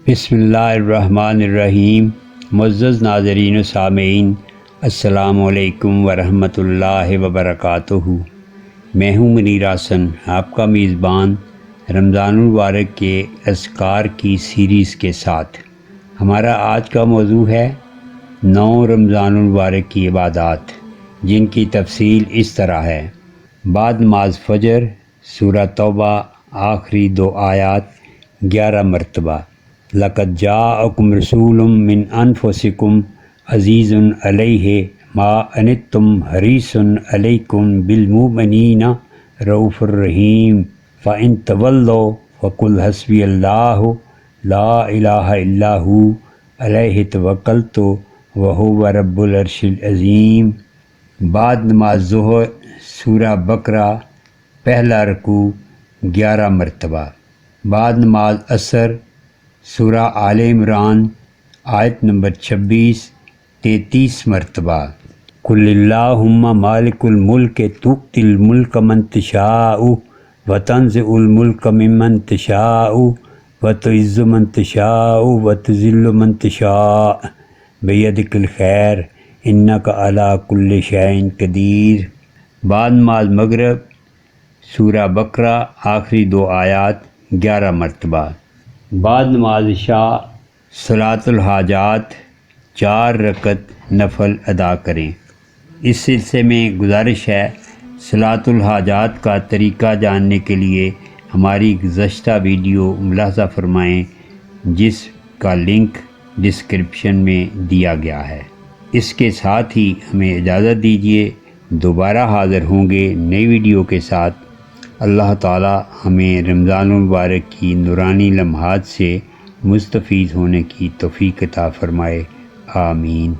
بسم اللہ الرحمن الرحیم۔ معزز ناظرین و سامعین، السلام علیکم ورحمۃ اللہ وبرکاتہ۔ میں ہوں منیر حسن، آپ کا میزبان رمضان المبارک کے اذکار کی سیریز کے ساتھ۔ ہمارا آج کا موضوع ہے 9 رمضان المبارک کی عبادات، جن کی تفصیل اس طرح ہے۔ بعد نماز فجر سورہ توبہ آخری 2 آیات 11 مرتبہ۔ لقد جاءکم رسول من انفسکم عزیز علیہ ما عنتم حریص علیکم بالمؤمنین رؤوف الرحیم فإن تولوا فقل حسبی اللہ لا الہ الا ہو علیہ توکلت وہو رب العرش العظیم۔ بعد نماز ظہر سورہ بقرہ پہلا رکوع 11 مرتبہ۔ بعد نماز عصر سورہ آل عمران آیت نمبر 26-33 مرتبہ۔ قل اللہم مالک الملک تؤتی الملک من تشاء وتنزع الملک ممن تشاء وتعز من تشاء وتذل من تشاء بیدک الخیر انک علی کل شیء قدیر۔ بعد نماز مغرب سورہ بقرہ آخری 2 آیات 11 مرتبہ۔ بعد نماز عشاء صلاۃ الحاجات 4 رکعت نفل ادا کریں۔ اس سلسلے میں گزارش ہے، صلاۃ الحاجات کا طریقہ جاننے کے لیے ہماری گزشتہ ویڈیو ملاحظہ فرمائیں، جس کا لنک ڈسکرپشن میں دیا گیا ہے۔ اس کے ساتھ ہی ہمیں اجازت دیجیے، دوبارہ حاضر ہوں گے نئی ویڈیو کے ساتھ۔ اللہ تعالی ہمیں رمضان المبارک کی نورانی لمحات سے مستفید ہونے کی توفیق عطا فرمائے، آمین۔